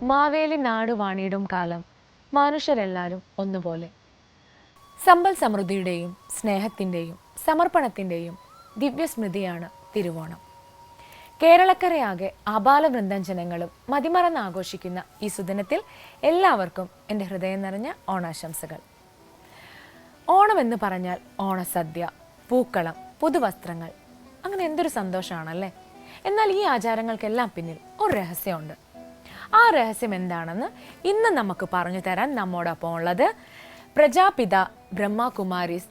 മാവേലി നാട് വാണിയിടും കാലം മനുഷ്യരെല്ലാവരും ഒന്നുപോലെ. സമ്പൽ സമൃദ്ധിയുടെയും സ്നേഹത്തിൻ്റെയും സമർപ്പണത്തിൻ്റെയും ദിവ്യസ്മൃതിയാണ് തിരുവോണം. കേരളക്കരയാകെ ആബാലവൃന്ദം ജനങ്ങളും മതിമറന്ന് ആഘോഷിക്കുന്ന ഈ സുദിനത്തിൽ എല്ലാവർക്കും എൻ്റെ ഹൃദയം നിറഞ്ഞ ഓണാശംസകൾ. ഓണമെന്ന് പറഞ്ഞാൽ ഓണസദ്യ, പൂക്കളം, പുതുവസ്ത്രങ്ങൾ, അങ്ങനെ എന്തൊരു സന്തോഷമാണല്ലേ. എന്നാൽ ഈ ആചാരങ്ങൾക്കെല്ലാം പിന്നിൽ ഒരു രഹസ്യമുണ്ട്. ആ രഹസ്യം എന്താണെന്ന് ഇന്ന് നമുക്ക് പറഞ്ഞു തരാൻ നമ്മോടൊപ്പം ഉള്ളത് പ്രജാപിത ബ്രഹ്മകുമാരീസ്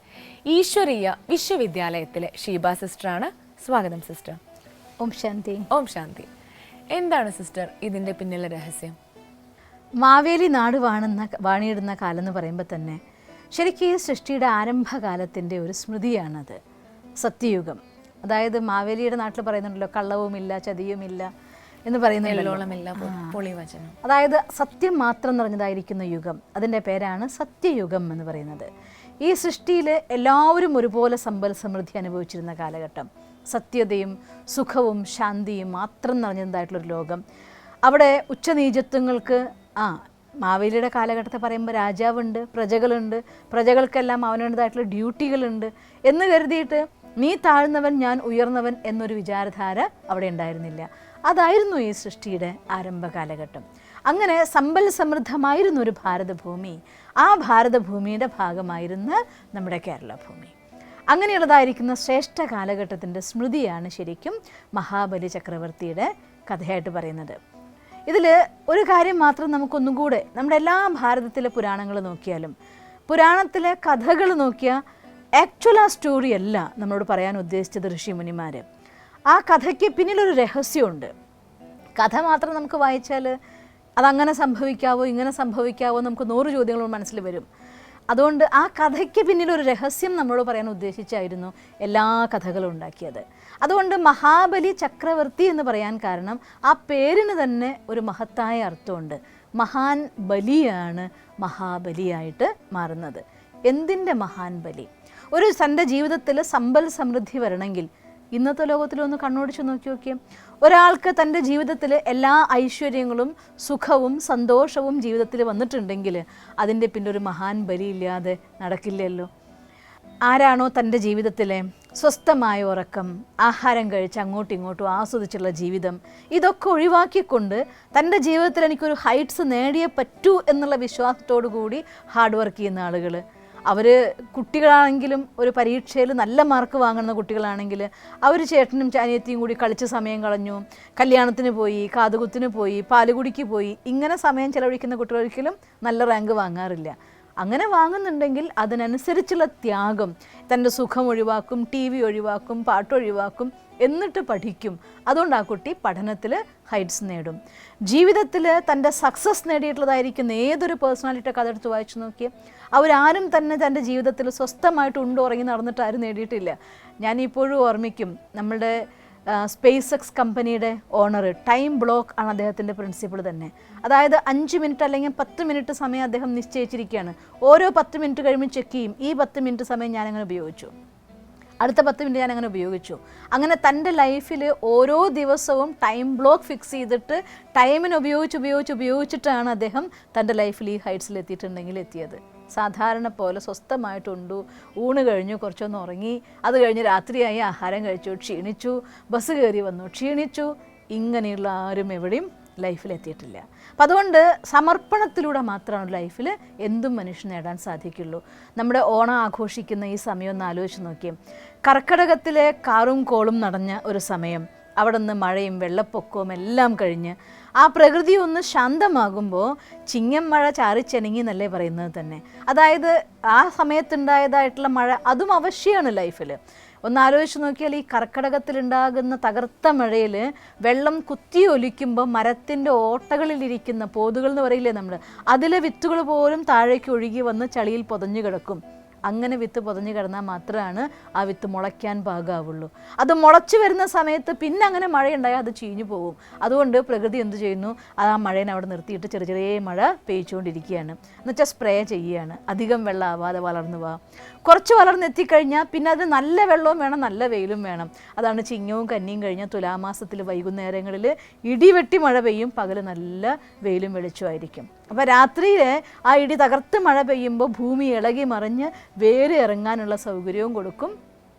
ഈശ്വരീയ വിശ്വവിദ്യാലയത്തിലെ ഷീബ സിസ്റ്ററാണ്. സ്വാഗതം സിസ്റ്റർ. ഓം ശാന്തി. ഓം ശാന്തി. എന്താണ് സിസ്റ്റർ ഇതിൻ്റെ പിന്നിലെ രഹസ്യം? മാവേലി നാട് വാണിയിടുന്ന കാലം എന്ന് പറയുമ്പോൾ തന്നെ ശരിക്കും ഈ സൃഷ്ടിയുടെ ആരംഭകാലത്തിൻ്റെ ഒരു സ്മൃതിയാണത്. സത്യയുഗം, അതായത് മാവേലിയുടെ നാട്ടിൽ പറയുന്നുണ്ടല്ലോ, കള്ളവുമില്ല ചതിയുമില്ല എന്ന് പറയുന്നുണ്ടല്ലോ. അതായത് സത്യം മാത്രം നിറഞ്ഞതായിരിക്കുന്ന യുഗം, അതിൻ്റെ പേരാണ് സത്യയുഗം എന്ന് പറയുന്നത്. ഈ സൃഷ്ടിയിൽ എല്ലാവരും ഒരുപോലെ സമ്പൽ സമൃദ്ധി അനുഭവിച്ചിരുന്ന കാലഘട്ടം, സത്യതയും സുഖവും ശാന്തിയും മാത്രം നിറഞ്ഞതായിട്ടുള്ളൊരു ലോകം. അവിടെ ഉച്ചനീചത്വങ്ങൾക്ക് മാവേലിയുടെ കാലഘട്ടത്തെ പറയുമ്പോൾ രാജാവുണ്ട്, പ്രജകളുണ്ട്, പ്രജകൾക്കെല്ലാം അവനവൻ്റെതായിട്ടുള്ള ഡ്യൂട്ടികളുണ്ട് എന്ന് കരുതിയിട്ട് നീ താഴ്ന്നവൻ ഞാൻ ഉയർന്നവൻ എന്നൊരു വിചാരധാര അവിടെ ഉണ്ടായിരുന്നില്ല. അതായിരുന്നു ഈ സൃഷ്ടിയുടെ ആരംഭ കാലഘട്ടം. അങ്ങനെ സമ്പൽ സമൃദ്ധമായിരുന്ന ഒരു ഭാരതഭൂമി, ആ ഭാരതഭൂമിയുടെ ഭാഗമായിരുന്ന നമ്മുടെ കേരള ഭൂമി. അങ്ങനെയുള്ളതായിരിക്കുന്ന ശ്രേഷ്ഠ കാലഘട്ടത്തിൻ്റെ സ്മൃതിയാണ് ശരിക്കും മഹാബലി ചക്രവർത്തിയുടെ കഥയായിട്ട് പറയുന്നത്. ഇതിൽ ഒരു കാര്യം മാത്രം നമുക്കൊന്നും കൂടെ, നമ്മുടെ എല്ലാ ഭാരതത്തിലെ പുരാണങ്ങൾ നോക്കിയാലും പുരാണത്തിലെ കഥകൾ നോക്കിയാൽ ആക്ച്വൽ ആ സ്റ്റോറി അല്ല നമ്മളോട് പറയാൻ ഉദ്ദേശിച്ചത് ഋഷിമുനിമാർ. ആ കഥയ്ക്ക് പിന്നിലൊരു രഹസ്യമുണ്ട്. കഥ മാത്രം നമുക്ക് വായിച്ചാൽ അതങ്ങനെ സംഭവിക്കാവോ ഇങ്ങനെ സംഭവിക്കാവോ നമുക്ക് 100 ചോദ്യങ്ങൾ മനസ്സിൽ വരും. അതുകൊണ്ട് ആ കഥയ്ക്ക് പിന്നിലൊരു രഹസ്യം നമ്മളോട് പറയാൻ ഉദ്ദേശിച്ചായിരുന്നു എല്ലാ കഥകളും ഉണ്ടാക്കിയത്. അതുകൊണ്ട് മഹാബലി ചക്രവർത്തി എന്ന് പറയാൻ കാരണം ആ പേരിന് തന്നെ ഒരു മഹത്തായ അർത്ഥമുണ്ട്. മഹാൻ ബലിയാണ് മഹാബലിയായിട്ട് മാറുന്നത്. എന്തിൻ്റെ മഹാൻ ബലി? ഒരു തൻ്റെ ജീവിതത്തിൽ സമ്പൽ സമൃദ്ധി വരണമെങ്കിൽ ഇന്നത്തെ ലോകത്തിലൊന്ന് കണ്ണോടിച്ച് നോക്കിയേ. ഒരാൾക്ക് തൻ്റെ ജീവിതത്തിൽ എല്ലാ ഐശ്വര്യങ്ങളും സുഖവും സന്തോഷവും ജീവിതത്തിൽ വന്നിട്ടുണ്ടെങ്കിൽ അതിൻ്റെ പിന്നെ ഒരു മഹാൻ ബലിയില്ലാതെ നടക്കില്ലല്ലോ. ആരാണോ തൻ്റെ ജീവിതത്തിലെ സ്വസ്ഥമായ ഉറക്കം, ആഹാരം കഴിച്ച് അങ്ങോട്ടും ഇങ്ങോട്ടും ആസ്വദിച്ചുള്ള ജീവിതം, ഇതൊക്കെ ഒഴിവാക്കിക്കൊണ്ട് തൻ്റെ ജീവിതത്തിൽ എനിക്കൊരു ഹൈറ്റ്സ് നേടിയേ പറ്റൂ എന്നുള്ള വിശ്വാസത്തോടു കൂടി ഹാർഡ് വർക്ക് ചെയ്യുന്ന ആളുകൾ, അവർ കുട്ടികളാണെങ്കിലും ഒരു പരീക്ഷയിൽ നല്ല മാർക്ക് വാങ്ങുന്ന കുട്ടികളാണെങ്കിൽ അവർ ചേട്ടനും അനിയത്തിയും കൂടി കളിച്ച് സമയം കളഞ്ഞു, കല്യാണത്തിന് പോയി, കാതുകുത്തിന് പോയി, പാലുകുടിക്ക് പോയി, ഇങ്ങനെ സമയം ചെലവഴിക്കുന്ന കുട്ടികളൊരിക്കലും നല്ല റാങ്ക് വാങ്ങാറില്ല. അങ്ങനെ വാങ്ങുന്നുണ്ടെങ്കിൽ അതിനനുസരിച്ചുള്ള ത്യാഗം, തൻ്റെ സുഖം ഒഴിവാക്കും, TV ഒഴിവാക്കും, പാട്ടൊഴിവാക്കും, എന്നിട്ട് പഠിക്കും. അതുകൊണ്ട് ആ കുട്ടി പഠനത്തിൽ ഹൈറ്റ്സ് നേടും. ജീവിതത്തിൽ തൻ്റെ സക്സസ് നേടിയിട്ടുള്ളതായിരിക്കുന്ന ഏതൊരു പേഴ്സണാലിറ്റി കഥ എടുത്ത് വായിച്ചു നോക്കിയേ, അവരാരും തന്നെ തൻ്റെ ജീവിതത്തിൽ സ്വസ്ഥമായിട്ട് ഉറങ്ങി നടന്നിട്ട് ആരും നേടിയിട്ടില്ല. ഞാനിപ്പോഴും ഓർമ്മിക്കും, നമ്മളുടെ സ്പേസ് എക്സ് കമ്പനിയുടെ ഓണർ ടൈം ബ്ലോക്ക് ആണ് അദ്ദേഹത്തിൻ്റെ പ്രിൻസിപ്പിൾ തന്നെ. അതായത് 5 മിനിറ്റ് അല്ലെങ്കിൽ 10 മിനിറ്റ് സമയം അദ്ദേഹം നിശ്ചയിച്ചിരിക്കുകയാണ്. ഓരോ 10 മിനിറ്റ് കഴിയുമ്പോൾ ചെക്ക് ചെയ്യും, ഈ 10 മിനിറ്റ് സമയം ഞാനങ്ങനെ ഉപയോഗിച്ചു, അടുത്ത 10 മിനിറ്റ് ഞാൻ അങ്ങനെ ഉപയോഗിച്ചു. അങ്ങനെ തൻ്റെ ലൈഫിൽ ഓരോ ദിവസവും ടൈം ബ്ലോക്ക് ഫിക്സ് ചെയ്തിട്ട് ടൈമിന് ഉപയോഗിച്ചിട്ടാണ് അദ്ദേഹം തൻ്റെ ലൈഫിൽ ഈ ഹൈറ്റ്സിൽ എത്തിയിട്ടുണ്ടെങ്കിൽ എത്തിയത്. സാധാരണ പോലെ സ്വസ്ഥമായിട്ടുണ്ടു, ഊണ് കഴിഞ്ഞു, കുറച്ചൊന്ന് ഉറങ്ങി, അത് കഴിഞ്ഞ് രാത്രിയായി ആഹാരം കഴിച്ചു, ക്ഷീണിച്ചു, ബസ് കയറി വന്നു, ക്ഷീണിച്ചു, ഇങ്ങനെയുള്ള ആരും എവിടെയും ലൈഫിലെത്തിയിട്ടില്ല. അപ്പം അതുകൊണ്ട് സമർപ്പണത്തിലൂടെ മാത്രമാണ് ലൈഫിൽ എന്തും മനുഷ്യൻ നേടാൻ സാധിക്കുള്ളൂ. നമ്മുടെ ഓണം ആഘോഷിക്കുന്ന ഈ സമയം ഒന്ന് ആലോചിച്ച് നോക്കിയേ. കർക്കിടകത്തിലെ കാറും കോളും നടഞ്ഞ ഒരു സമയം, അവിടെ നിന്ന് മഴയും വെള്ളപ്പൊക്കവും എല്ലാം കഴിഞ്ഞ് ആ പ്രകൃതി ഒന്ന് ശാന്തമാകുമ്പോൾ ചിങ്ങം മഴ ചാറിച്ചെനങ്ങി എന്നല്ലേ പറയുന്നത് തന്നെ. അതായത് ആ സമയത്തുണ്ടായതായിട്ടുള്ള മഴ അതും അവശ്യമാണ് ലൈഫിൽ. ഒന്ന് ആലോചിച്ച് നോക്കിയാൽ ഈ കർക്കിടകത്തിലുണ്ടാകുന്ന തകർത്ത മഴയിൽ വെള്ളം കുത്തി ഒലിക്കുമ്പോൾ മരത്തിൻ്റെ ഓട്ടകളിലിരിക്കുന്ന പോതുകൾ എന്ന് പറയില്ലേ നമ്മൾ, അതിലെ വിത്തുകൾ പോലും താഴേക്ക് ഒഴുകി വന്ന് ചളിയിൽ പൊതഞ്ഞു കിടക്കും. അങ്ങനെ വിത്ത് പൊതഞ്ഞു കിടന്നാൽ മാത്രമാണ് ആ വിത്ത് മുളയ്ക്കാൻ പാകാവുള്ളൂ. അത് മുളച്ചു വരുന്ന സമയത്ത് പിന്നെ അങ്ങനെ മഴയുണ്ടായാൽ അത് ചീഞ്ഞു പോകും. അതുകൊണ്ട് പ്രകൃതി എന്ത് ചെയ്യുന്നു, ആ മഴേനെ അവിടെ നിർത്തിയിട്ട് ചെറിയ ചെറിയ മഴ പെയ്ച്ചുകൊണ്ടിരിക്കുകയാണ്. എന്നുവെച്ചാൽ സ്പ്രേ ചെയ്യുകയാണ്, അധികം വെള്ളം ആവാതെ വളർന്നു പോവാം. കുറച്ച് വളർന്നെത്തിക്കഴിഞ്ഞാൽ പിന്നെ അത് നല്ല വെള്ളവും വേണം, നല്ല വെയിലും വേണം. അതാണ് ചിങ്ങവും കന്നിയും കഴിഞ്ഞാൽ തുലാമാസത്തിൽ വൈകുന്നേരങ്ങളിൽ ഇടിവെട്ടി മഴ പെയ്യും, പകൽ നല്ല വെയിലും വെളിച്ചമായിരിക്കും. അപ്പോൾ രാത്രിയിൽ ആ ഇടി തകർത്ത് മഴ പെയ്യുമ്പോൾ ഭൂമി ഇളകി മറിഞ്ഞ് വേര് ഇറങ്ങാനുള്ള സൗകര്യവും കൊടുക്കും.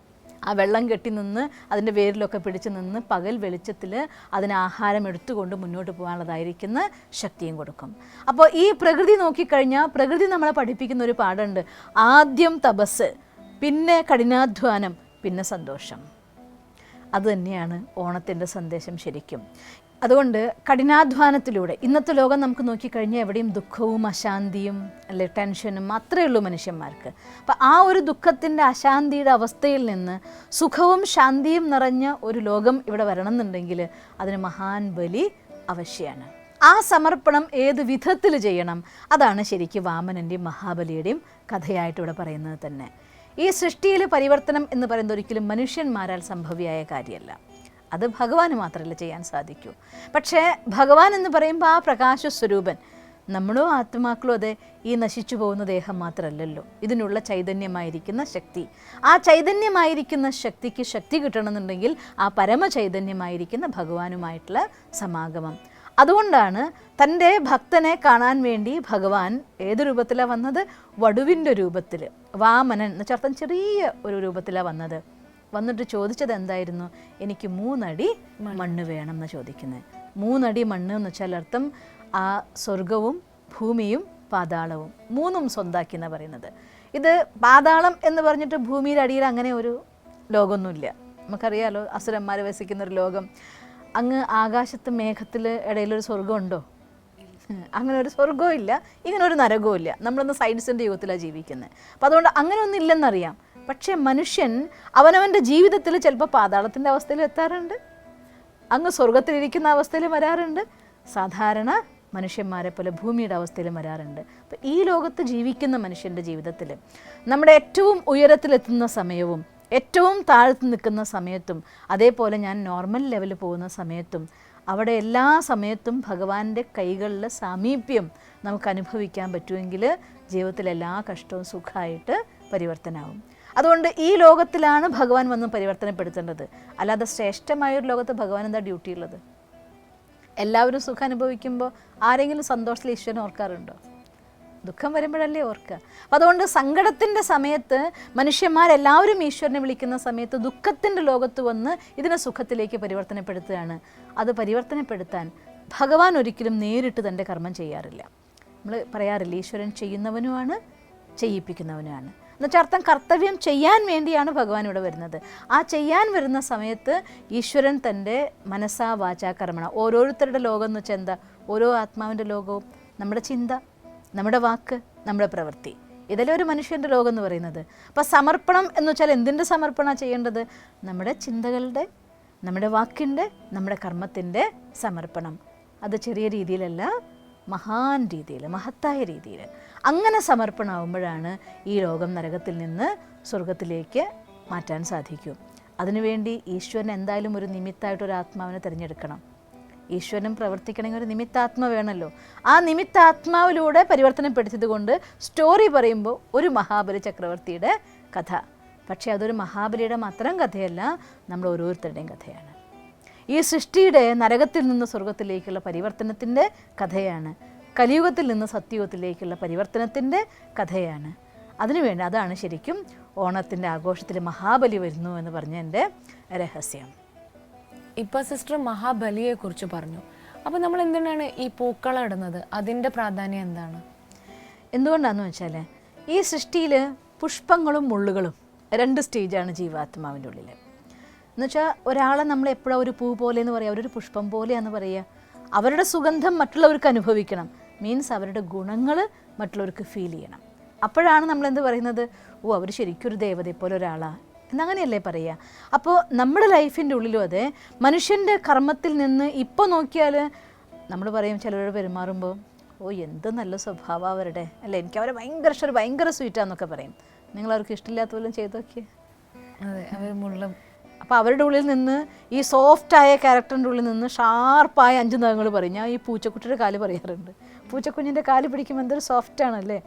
ആ വെള്ളം കെട്ടി നിന്ന് അതിൻ്റെ വേരിലൊക്കെ പിടിച്ച് നിന്ന് പകൽ വെളിച്ചത്തിൽ അതിന് ആഹാരം എടുത്തുകൊണ്ട് മുന്നോട്ട് പോകാനുള്ളതായിരിക്കുന്ന ശക്തിയും കൊടുക്കും. അപ്പോൾ ഈ പ്രകൃതി നോക്കിക്കഴിഞ്ഞാൽ പ്രകൃതി നമ്മളെ പഠിപ്പിക്കുന്ന ഒരു പാഠമുണ്ട്. ആദ്യം തപസ്, പിന്നെ കഠിനാധ്വാനം, പിന്നെ സന്തോഷം. അതുതന്നെയാണ് ഓണത്തിൻ്റെ സന്ദേശം ശരിക്കും. അതുകൊണ്ട് കഠിനാധ്വാനത്തിലൂടെ ഇന്നത്തെ ലോകം നമുക്ക് നോക്കിക്കഴിഞ്ഞാൽ എവിടെയും ദുഃഖവും അശാന്തിയും അല്ലെ ടെൻഷനും മാത്രമേ ഉള്ളൂ മനുഷ്യന്മാർക്ക്. അപ്പം ആ ഒരു ദുഃഖത്തിൻ്റെ അശാന്തിയുടെ അവസ്ഥയിൽ നിന്ന് സുഖവും ശാന്തിയും നിറഞ്ഞ ഒരു ലോകം ഇവിടെ വരണമെന്നുണ്ടെങ്കിൽ അതിന് മഹാൻ ബലി ആവശ്യമാണ്. ആ സമർപ്പണം ഏത് വിധത്തിൽ ചെയ്യണം, അതാണ് ശരിക്കും വാമനൻ്റെയും മഹാബലിയുടെയും കഥയായിട്ട് ഇവിടെ പറയുന്നത് തന്നെ. ഈ സൃഷ്ടിയിൽ പരിവർത്തനം എന്ന് പറയുന്നത് ഒരിക്കലും മനുഷ്യന്മാരാൽ സംഭവ്യമായ കാര്യമല്ല. അത് ഭഗവാന് മാത്രമല്ല ചെയ്യാൻ സാധിക്കൂ. പക്ഷേ ഭഗവാൻ എന്ന് പറയുമ്പോൾ ആ പ്രകാശ സ്വരൂപൻ, നമ്മളോ ആത്മാക്കളോ അതെ ഈ നശിച്ചു പോകുന്ന ദേഹം മാത്രമല്ലല്ലോ, ഇതിനുള്ള ചൈതന്യമായിരിക്കുന്ന ശക്തി. ആ ചൈതന്യമായിരിക്കുന്ന ശക്തിക്ക് ശക്തി കിട്ടണമെന്നുണ്ടെങ്കിൽ ആ പരമചൈതന്യമായിരിക്കുന്ന ഭഗവാനുമായിട്ടുള്ള സമാഗമം. അതുകൊണ്ടാണ് തൻ്റെ ഭക്തനെ കാണാൻ വേണ്ടി ഭഗവാൻ ഏത് രൂപത്തിലാണ് വന്നത്? വടുവിൻ്റെ രൂപത്തിൽ, വാമനൻ എന്ന് വെച്ചാൽ ചെറിയ ഒരു രൂപത്തിലാണ് വന്നത്. വന്നിട്ട് ചോദിച്ചത് എന്തായിരുന്നു? എനിക്ക് 3 അടി മണ്ണ് വേണം എന്ന് ചോദിക്കുന്നത്. 3 അടി മണ്ണ് എന്ന് വെച്ചാൽ അർത്ഥം ആ സ്വർഗവും ഭൂമിയും പാതാളവും 3ഉം സ്വന്താക്കി എന്നാണ് പറയുന്നത്. ഇത് പാതാളം എന്ന് പറഞ്ഞിട്ട് ഭൂമിയുടെ അടിയിൽ അങ്ങനെ ഒരു ലോകമൊന്നുമില്ല. നമുക്കറിയാലോ അസുരന്മാർ വസിക്കുന്ന ഒരു ലോകം. അങ്ങ് ആകാശത്ത് മേഘത്തിൽ ഇടയിലൊരു സ്വർഗമുണ്ടോ? അങ്ങനെ ഒരു സ്വർഗവും ഇല്ല, ഇങ്ങനെ ഒരു നരകവും ഇല്ല. നമ്മളൊന്ന് സയൻസിൻ്റെ യുഗത്തിലാണ് ജീവിക്കുന്നത്. അപ്പം അതുകൊണ്ട് അങ്ങനെ ഒന്നും ഇല്ലെന്നറിയാം. പക്ഷേ മനുഷ്യൻ അവനവൻ്റെ ജീവിതത്തിൽ ചിലപ്പോൾ പാതാളത്തിൻ്റെ അവസ്ഥയിൽ എത്താറുണ്ട്, അങ്ങ് സ്വർഗത്തിലിരിക്കുന്ന അവസ്ഥയിലും വരാറുണ്ട്, സാധാരണ മനുഷ്യന്മാരെ പോലെ ഭൂമിയുടെ അവസ്ഥയിലും വരാറുണ്ട്. അപ്പം ഈ ലോകത്ത് ജീവിക്കുന്ന മനുഷ്യൻ്റെ ജീവിതത്തിൽ നമ്മുടെ ഏറ്റവും ഉയരത്തിലെത്തുന്ന സമയവും ഏറ്റവും താഴ്ത്ത് നിൽക്കുന്ന സമയത്തും അതേപോലെ ഞാൻ നോർമൽ ലെവലിൽ പോകുന്ന സമയത്തും അവിടെ എല്ലാ സമയത്തും ഭഗവാന്റെ കൈകളിലെ സാമീപ്യം നമുക്ക് അനുഭവിക്കാൻ പറ്റുമെങ്കിൽ ജീവിതത്തിൽ എല്ലാ കഷ്ടവും സുഖമായിട്ട് പരിവർത്തനമാവും. അതുകൊണ്ട് ഈ ലോകത്തിലാണ് ഭഗവാൻ വന്ന് പരിവർത്തനപ്പെടുത്തേണ്ടത്. അല്ലാതെ ശ്രേഷ്ഠമായൊരു ലോകത്ത് ഭഗവാൻ എന്താ ഡ്യൂട്ടി ഉള്ളത്? എല്ലാവരും സുഖം അനുഭവിക്കുമ്പോൾ ആരെങ്കിലും സന്തോഷത്തിൽ ഈശ്വരനെ ഓർക്കാറുണ്ടോ? ദുഃഖം വരുമ്പോഴല്ലേ ഓർക്കുക. അപ്പം അതുകൊണ്ട് സങ്കടത്തിൻ്റെ സമയത്ത് മനുഷ്യന്മാരെല്ലാവരും ഈശ്വരനെ വിളിക്കുന്ന സമയത്ത് ദുഃഖത്തിൻ്റെ ലോകത്ത് വന്ന് ഇതിനെ സുഖത്തിലേക്ക് പരിവർത്തനപ്പെടുത്തുകയാണ്. അത് പരിവർത്തനപ്പെടുത്താൻ ഭഗവാൻ ഒരിക്കലും നേരിട്ട് തൻ്റെ കർമ്മം ചെയ്യാറില്ല. നമ്മൾ പറയാറില്ല ഈശ്വരൻ ചെയ്യുന്നവനുമാണ് ചെയ്യിപ്പിക്കുന്നവനുമാണ് എന്നുവെച്ചാൽ അർത്ഥം കർത്തവ്യം ചെയ്യാൻ വേണ്ടിയാണ് ഭഗവാൻ ഇവിടെ വരുന്നത്. ആ ചെയ്യാൻ വരുന്ന സമയത്ത് ഈശ്വരൻ തൻ്റെ മനസ്സാ വാചാ കർമ്മണ, ഓരോരുത്തരുടെ ലോകം എന്ന് വെച്ചാൽ എന്താ? ഓരോ ആത്മാവിൻ്റെ ലോകവും നമ്മുടെ ചിന്ത, നമ്മുടെ വാക്ക്, നമ്മുടെ പ്രവൃത്തി, ഇതെല്ലാം ഒരു മനുഷ്യൻ്റെ ലോകം എന്ന് പറയുന്നത്. അപ്പോൾ സമർപ്പണം എന്ന് വെച്ചാൽ എന്തിൻ്റെ സമർപ്പണമാണ് ചെയ്യേണ്ടത്? നമ്മുടെ ചിന്തകളുടെ, നമ്മുടെ വാക്കിൻ്റെ, നമ്മുടെ കർമ്മത്തിൻ്റെ സമർപ്പണം. അത് ചെറിയ രീതിയിലല്ല, മഹാൻ രീതിയിൽ, മഹത്തായ രീതിയിൽ. അങ്ങനെ സമർപ്പണമാകുമ്പോഴാണ് ഈ ലോകം നരകത്തിൽ നിന്ന് സ്വർഗത്തിലേക്ക് മാറ്റാൻ സാധിക്കും. അതിനുവേണ്ടി ഈശ്വരൻ എന്തായാലും ഒരു നിമിത്തമായിട്ടൊരു ആത്മാവിനെ തിരഞ്ഞെടുക്കണം. ഈശ്വരൻ പ്രവർത്തിക്കണമെങ്കിൽ ഒരു നിമിത്താത്മ വേണമല്ലോ. ആ നിമിത്താത്മാവിലൂടെ പരിവർത്തനപ്പെടുത്തിയത് കൊണ്ട് സ്റ്റോറി പറയുമ്പോൾ ഒരു മഹാബലി ചക്രവർത്തിയുടെ കഥ. പക്ഷേ അതൊരു മഹാബലിയുടെ മാത്രം കഥയല്ല, നമ്മൾ ഓരോരുത്തരുടെയും കഥയാണ്. ഈ സൃഷ്ടിയുടെ നരകത്തിൽ നിന്ന് സ്വർഗത്തിലേക്കുള്ള പരിവർത്തനത്തിൻ്റെ കഥയാണ്. കലിയുഗത്തിൽ നിന്ന് സത്യയുഗത്തിലേക്കുള്ള പരിവർത്തനത്തിൻ്റെ കഥയാണ്. അതിനുവേണ്ടി അതാണ് ശരിക്കും ഓണത്തിൻ്റെ ആഘോഷത്തിൽ മഹാബലി വരുന്നു എന്ന് പറഞ്ഞതിൻ്റെ രഹസ്യം. ഇപ്പോൾ സിസ്റ്റർ മഹാബലിയെ കുറിച്ച് പറഞ്ഞു. അപ്പോൾ നമ്മൾ എന്തിനാണ് ഈ പൂക്കളം ഇടുന്നത്? അതിൻ്റെ പ്രാധാന്യം എന്താണ്? എന്തുകൊണ്ടാണെന്ന് വെച്ചാൽ ഈ സൃഷ്ടിയിൽ പുഷ്പങ്ങളും മുള്ളുകളും 2 സ്റ്റേജാണ് ജീവാത്മാവിൻ്റെ ഉള്ളിൽ. എന്നുവെച്ചാൽ ഒരാളെ നമ്മൾ എപ്പോഴാണ് ഒരു പൂ പോലെ എന്ന് പറയുക, അവരൊരു പുഷ്പം പോലെയാണെന്ന് പറയുക. അവരുടെ സുഗന്ധം മറ്റുള്ളവർക്ക് അനുഭവിക്കണം, മീൻസ് അവരുടെ ഗുണങ്ങൾ മറ്റുള്ളവർക്ക് ഫീൽ ചെയ്യണം. അപ്പോഴാണ് നമ്മളെന്ത് പറയുന്നത്? ഓ, അവർ ശരിക്കും ഒരു ദേവതയെ പോലെ ഒരാളാണ് എന്നങ്ങനെയല്ലേ പറയുക. അപ്പോൾ നമ്മുടെ ലൈഫിൻ്റെ ഉള്ളിലും അതെ, മനുഷ്യൻ്റെ കർമ്മത്തിൽ നിന്ന് ഇപ്പോൾ നോക്കിയാൽ നമ്മൾ പറയും ചിലരോട് പെരുമാറുമ്പോൾ, ഓ എന്ത് നല്ല സ്വഭാവം അവരുടെ, അല്ലേ, എനിക്ക് അവരെ ഭയങ്കര ഇഷ്ടം, ഭയങ്കര സ്വീറ്റാന്നൊക്കെ പറയും. നിങ്ങളവർക്ക് ഇഷ്ടമില്ലാത്ത പോലും ചെയ്തു നോക്കിയേ. അതെ, അവർ മുള്ളും. അപ്പോൾ അവരുടെ ഉള്ളിൽ നിന്ന്, ഈ സോഫ്റ്റായ ക്യാരക്ടറിൻ്റെ ഉള്ളിൽ നിന്ന് ഷാർപ്പായ 5 നഖങ്ങൾ പറയും. ഞാൻ ഈ പൂച്ചക്കുട്ടിയുടെ കാല് പറയാറുണ്ട്. പൂച്ചക്കുഞ്ഞിൻ്റെ കാല് പിടിക്കുമ്പോൾ എന്തൊരു സോഫ്റ്റാണല്ലേ.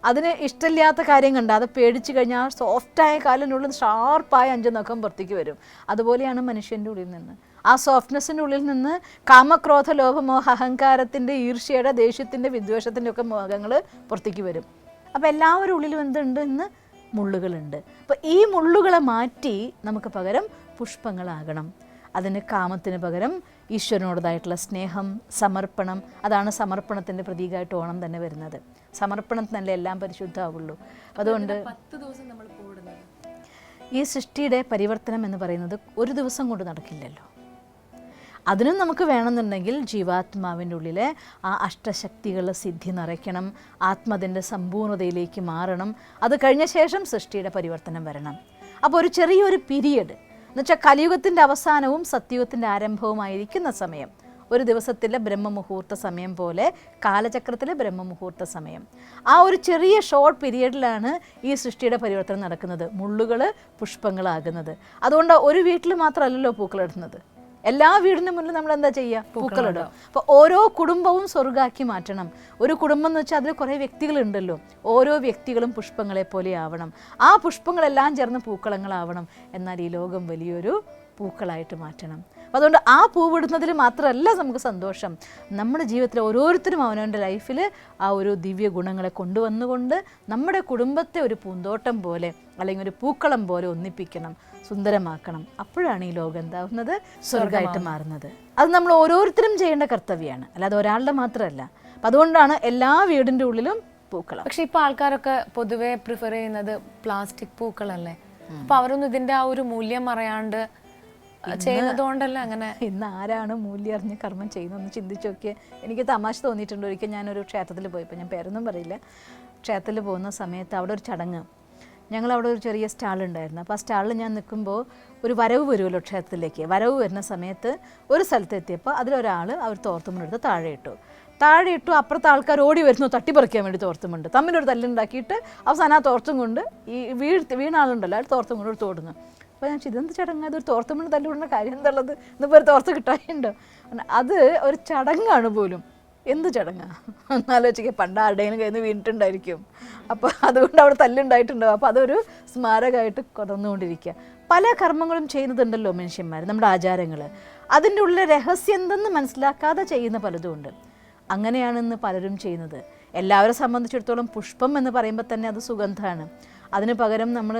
അതിന് ഇഷ്ടമില്ലാത്ത കാര്യം കണ്ട അത് പേടിച്ച് കഴിഞ്ഞാൽ ആ സോഫ്റ്റായ കാലിനുള്ളിൽ ഷാർപ്പായ 5 നഖം പുറത്തേക്ക് വരും. അതുപോലെയാണ് മനുഷ്യൻ്റെ ഉള്ളിൽ നിന്ന്. ആ സോഫ്റ്റ്നെസ്സിൻ്റെ ഉള്ളിൽ നിന്ന് കാമക്രോധ ലോഭമോഹ അഹങ്കാരത്തിൻ്റെ, ഈർഷ്യയുടെ, ദേഷ്യത്തിൻ്റെ, വിദ്വേഷത്തിൻ്റെ ഒക്കെ മോഹങ്ങൾ പുറത്തേക്ക് വരും. അപ്പോൾ എല്ലാവരുടെ ഉള്ളിലും എന്തുണ്ട്? ഇന്ന് മുള്ളുകളുണ്ട്. അപ്പോൾ ഈ മുള്ളുകളെ മാറ്റി നമുക്ക് പകരം പുഷ്പങ്ങളാകണം. അതിന് കാമത്തിന് പകരം ഈശ്വരനോടതായിട്ടുള്ള സ്നേഹം, സമർപ്പണം. അതാണ് സമർപ്പണത്തിൻ്റെ പ്രതീകമായിട്ട് ഓണം തന്നെ വരുന്നത്. സമർപ്പണത്തിനല്ലേ എല്ലാം പരിശുദ്ധമാവുള്ളൂ. അതുകൊണ്ട് 10 ദിവസം നമ്മൾ കൂടുന്നത്. ഈ സൃഷ്ടിയുടെ പരിവർത്തനം എന്ന് പറയുന്നത് ഒരു ദിവസം കൊണ്ട് നടക്കില്ലല്ലോ. അതിനും നമുക്ക് വേണമെന്നുണ്ടെങ്കിൽ ജീവാത്മാവിൻ്റെ ഉള്ളിലെ ആ അഷ്ടശക്തികളുടെ സിദ്ധി നിറയ്ക്കണം. ആത്മതിൻ്റെ സമ്പൂർണ്ണതയിലേക്ക് മാറണം. അത് കഴിഞ്ഞ ശേഷം സൃഷ്ടിയുടെ പരിവർത്തനം വരണം. അപ്പോൾ ഒരു ചെറിയൊരു പീരിയഡ് എന്നുവെച്ചാൽ കലിയുഗത്തിൻ്റെ അവസാനവും സത്യയുഗത്തിൻ്റെ ആരംഭവുമായിരിക്കുന്ന സമയം, ഒരു ദിവസത്തിലെ ബ്രഹ്മമുഹൂർത്ത സമയം പോലെ കാലചക്രത്തിലെ ബ്രഹ്മമുഹൂർത്ത സമയം, ആ ഒരു ചെറിയ ഷോർട്ട് പീരിയഡിലാണ് ഈ സൃഷ്ടിയുടെ പരിവർത്തനം നടക്കുന്നത്. മുള്ളുകൾ പുഷ്പങ്ങളാകുന്നത്. അതുകൊണ്ട് ഒരു വീട്ടിൽ മാത്രമല്ലല്ലോ പൂക്കളിടുന്നത്. എല്ലാ വീടിന് മുന്നിൽ നമ്മൾ എന്താ ചെയ്യുക? പൂക്കളിടുക. അപ്പോൾ ഓരോ കുടുംബവും സ്വർഗ്ഗാക്കി മാറ്റണം. ഒരു കുടുംബം എന്ന് വെച്ചാൽ അതിൽ കുറേ വ്യക്തികളുണ്ടല്ലോ. ഓരോ വ്യക്തികളും പുഷ്പങ്ങളെ പോലെ ആവണം. ആ പുഷ്പങ്ങളെല്ലാം ചേർന്ന് പൂക്കളങ്ങളാവണം. എന്നാൽ ഈ ലോകം വലിയൊരു പൂക്കളായിട്ട് മാറ്റണം. അതുകൊണ്ട് ആ പൂവിടുന്നതിൽ മാത്രമല്ല നമുക്ക് സന്തോഷം. നമ്മുടെ ജീവിതത്തിൽ ഓരോരുത്തരും അവനവൻ്റെ ലൈഫിൽ ആ ഒരു ദിവ്യ ഗുണങ്ങളെ കൊണ്ടുവന്നുകൊണ്ട് നമ്മുടെ കുടുംബത്തെ ഒരു പൂന്തോട്ടം പോലെ അല്ലെങ്കിൽ ഒരു പൂക്കളം പോലെ ഒന്നിപ്പിക്കണം, സുന്ദരമാക്കണം. അപ്പോഴാണ് ഈ ലോകം എന്താവുന്നത്? സ്വർഗമായിട്ട് മാറുന്നത്. അത് നമ്മൾ ഓരോരുത്തരും ചെയ്യേണ്ട കർത്തവ്യമാണ്, അല്ലാതെ ഒരാളുടെ മാത്രമല്ല. അപ്പം അതുകൊണ്ടാണ് എല്ലാ വീടിൻ്റെ ഉള്ളിലും പൂക്കളം. പക്ഷെ ഇപ്പോൾ ആൾക്കാരൊക്കെ പൊതുവെ പ്രിഫർ ചെയ്യുന്നത് പ്ലാസ്റ്റിക് പൂക്കളല്ലേ. അപ്പോൾ അവരൊന്നും ഇതിൻ്റെ ആ ഒരു മൂല്യം അറിയാണ്ട് ചെയ്യുന്നതുകൊണ്ടല്ല അങ്ങനെ. ഇന്ന് ആരാണ് മൂല്യം അറിഞ്ഞ് കർമ്മം ചെയ്യുന്നതെന്ന് ചിന്തിച്ച് നോക്കിയാൽ എനിക്ക് തമാശ തോന്നിയിട്ടുണ്ട്. ഒരിക്കൽ ഞാനൊരു ക്ഷേത്രത്തിൽ പോയപ്പോൾ, ഞാൻ പേരൊന്നും പറയില്ല, ക്ഷേത്രത്തിൽ പോകുന്ന സമയത്ത് അവിടെ ഒരു ചടങ്ങ്, ഞങ്ങളവിടെ ഒരു ചെറിയ സ്റ്റാളുണ്ടായിരുന്നു. അപ്പോൾ ആ സ്റ്റാളിൽ ഞാൻ നിൽക്കുമ്പോൾ ഒരു വരവ് വരുമല്ലോ ക്ഷേത്രത്തിലേക്ക്. വരവ് വരുന്ന സമയത്ത് ഒരു സ്ഥലത്ത് എത്തിയപ്പോൾ അതിലൊരാൾ അവർ തോർത്തുമുണ്ടെടുത്ത് താഴെ ഇട്ടു. അപ്പുറത്തെ ആൾക്കാർ ഓടി വരുന്നു തട്ടിപ്പറിക്കാൻ വേണ്ടി തോർത്തുമുണ്ട്. തമ്മിലൊരു തല്ലുണ്ടാക്കിയിട്ട് അവസാനം ആ തോർത്തും കൊണ്ട് ഈ വീണ ആളുണ്ടല്ലോ അയാൾ തോർത്തും കൊണ്ട് എടുത്ത് ഓടുന്നു. അപ്പോൾ ഞാൻ ഇതെന്ത് ചടങ്ങ്? അതൊരു തോർത്തുമുണ്ട് തല്ലുകൊണ്ട കാര്യം എന്താണുള്ളത്? ഇന്നിപ്പോൾ ഒരു തോർത്ത് കിട്ടാനുണ്ടോ? അത് ഒരു ചടങ്ങാണ് പോലും. എന്ത് ചടങ്ങാണ് എന്നാലോചിക്കുക. പണ്ട് ആരുടെയും കയ്യിൽ നിന്ന് വീണിട്ടുണ്ടായിരിക്കും. അപ്പോൾ അതുകൊണ്ട് അവിടെ തല്ലുണ്ടായിട്ടുണ്ടാവും. അപ്പോൾ അതൊരു സ്മാരകമായിട്ട് കൊണ്ടുവന്നുകൊണ്ടിരിക്കുക. പല കർമ്മങ്ങളും ചെയ്യുന്നതുണ്ടല്ലോ മനുഷ്യന്മാർ, നമ്മുടെ ആചാരങ്ങൾ. അതിൻ്റെ ഉള്ളിലെ രഹസ്യം എന്തെന്ന് മനസ്സിലാക്കാതെ ചെയ്യുന്ന പലതും ഉണ്ട്. അങ്ങനെയാണ് ഇന്ന് പലരും ചെയ്യുന്നത്. എല്ലാവരെ സംബന്ധിച്ചിടത്തോളം പുഷ്പം എന്ന് പറയുമ്പോൾ തന്നെ അത് സുഗന്ധമാണ്. അതിന് പകരം നമ്മൾ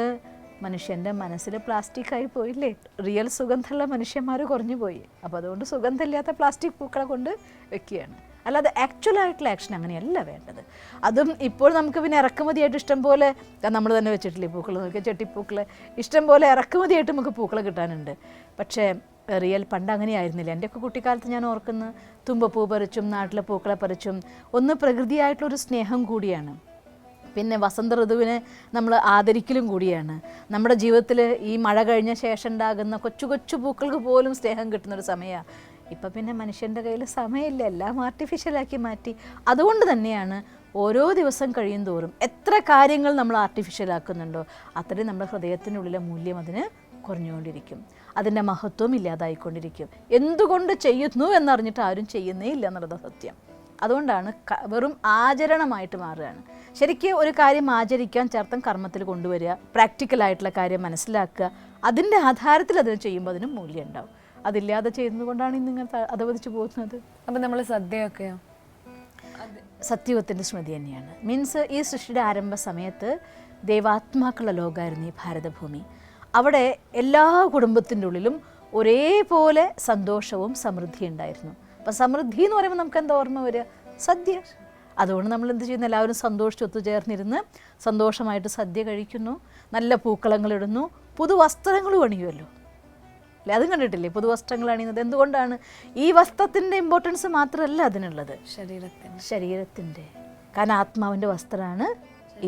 മനുഷ്യൻ്റെ മനസ്സിൽ പ്ലാസ്റ്റിക്കായി പോയില്ലേ. റിയൽ സുഗന്ധമുള്ള മനുഷ്യന്മാർ കുറഞ്ഞു പോയി. അപ്പോൾ അതുകൊണ്ട് സുഗന്ധമില്ലാത്ത പ്ലാസ്റ്റിക് പൂക്കളെ കൊണ്ട് വെക്കുകയാണ്. അല്ലാതെ ആക്ച്വലായിട്ടുള്ള ആക്ഷൻ അങ്ങനെയല്ല വേണ്ടത്. അതും ഇപ്പോൾ നമുക്ക് പിന്നെ ഇറക്കുമതിയായിട്ട് ഇഷ്ടം പോലെ നമ്മൾ തന്നെ വെച്ചിട്ടില്ലേ പൂക്കൾ നോക്കിയാൽ ചെട്ടിപ്പൂക്കൾ ഇഷ്ടം പോലെ ഇറക്കുമതിയായിട്ട് നമുക്ക് പൂക്കൾ കിട്ടാനുണ്ട്. പക്ഷേ റിയൽ പണ്ട് അങ്ങനെയായിരുന്നില്ല. എൻ്റെയൊക്കെ കുട്ടിക്കാലത്ത് ഞാൻ ഓർക്കുന്ന തുമ്പപ്പൂ പറിച്ചും നാട്ടിലെ പൂക്കളെ പറിച്ചും ഒന്ന് പ്രകൃതിയായിട്ടുള്ളൊരു സ്നേഹം കൂടിയാണ്. പിന്നെ വസന്ത ഋതുവിനെ നമ്മൾ ആദരിക്കലും കൂടിയാണ്. നമ്മുടെ ജീവിതത്തിൽ ഈ മഴ കഴിഞ്ഞ ശേഷം ഉണ്ടാകുന്ന കൊച്ചു കൊച്ചു പൂക്കൾക്ക് പോലും സ്നേഹം കിട്ടുന്നൊരു സമയമാണ്. ഇപ്പം പിന്നെ മനുഷ്യൻ്റെ കയ്യിൽ സമയമില്ല, എല്ലാം ആർട്ടിഫിഷ്യലാക്കി മാറ്റി. അതുകൊണ്ട് തന്നെയാണ് ഓരോ ദിവസം കഴിയും തോറും എത്ര കാര്യങ്ങൾ നമ്മൾ ആർട്ടിഫിഷ്യലാക്കുന്നുണ്ടോ അത്രയും നമ്മുടെ ഹൃദയത്തിനുള്ളിലെ മൂല്യം അതിന് കുറഞ്ഞുകൊണ്ടിരിക്കും. അതിൻ്റെ മഹത്വം ഇല്ലാതായിക്കൊണ്ടിരിക്കും. എന്തുകൊണ്ട് ചെയ്യുന്നു എന്നറിഞ്ഞിട്ട് ആരും ചെയ്യുന്നേ ഇല്ല എന്നുള്ളത് സത്യം. അതുകൊണ്ടാണ് വെറും ആചരണമായിട്ട് മാറുകയാണ്. ശരിക്കും ഒരു കാര്യം ആചരിക്കാൻ ചേർത്തം കർമ്മത്തിൽ കൊണ്ടുവരിക, പ്രാക്ടിക്കലായിട്ടുള്ള കാര്യം മനസ്സിലാക്കുക, അതിൻ്റെ ആധാരത്തിൽ അതിന് ചെയ്യുമ്പോൾ അതിന് മൂല്യം ഉണ്ടാവും. അതില്ലാതെ ചെയ്യുന്നത് കൊണ്ടാണ് ഇന്ന് ഇങ്ങനെ അധപതിച്ചു പോകുന്നത്. അപ്പം നമ്മൾ സദ്യയൊക്കെയോ സത്യയുഗത്തിൻ്റെ സ്മൃതി തന്നെയാണ്. മീൻസ് ഈ സൃഷ്ടിയുടെ ആരംഭ സമയത്ത് ദൈവാത്മാക്കളുടെ ലോകമായിരുന്നു ഈ ഭാരതഭൂമി. അവിടെ എല്ലാ കുടുംബത്തിൻ്റെ ഉള്ളിലും ഒരേപോലെ സന്തോഷവും സമൃദ്ധി ഉണ്ടായിരുന്നു. അപ്പം സമൃദ്ധി എന്ന് പറയുമ്പോൾ നമുക്ക് എന്താ ഓർമ്മ വരിക? സദ്യ. അതുകൊണ്ട് നമ്മൾ എന്ത് ചെയ്യുന്നു? എല്ലാവരും സന്തോഷിച്ച് ഒത്തുചേർന്നിരുന്ന് സന്തോഷമായിട്ട് സദ്യ കഴിക്കുന്നു, നല്ല പൂക്കളങ്ങളിടുന്നു, പുതുവസ്ത്രങ്ങളും അണിയുമല്ലോ അല്ലേ? അതും കണ്ടിട്ടില്ലേ പുതുവസ്ത്രങ്ങൾ അണിയുന്നത്? എന്തുകൊണ്ടാണ്? ഈ വസ്ത്രത്തിൻ്റെ ഇമ്പോർട്ടൻസ് മാത്രമല്ല അതിനുള്ളത്, ശരീരത്തിൻ്റെ. കാരണം ആത്മാവിൻ്റെ വസ്ത്രമാണ്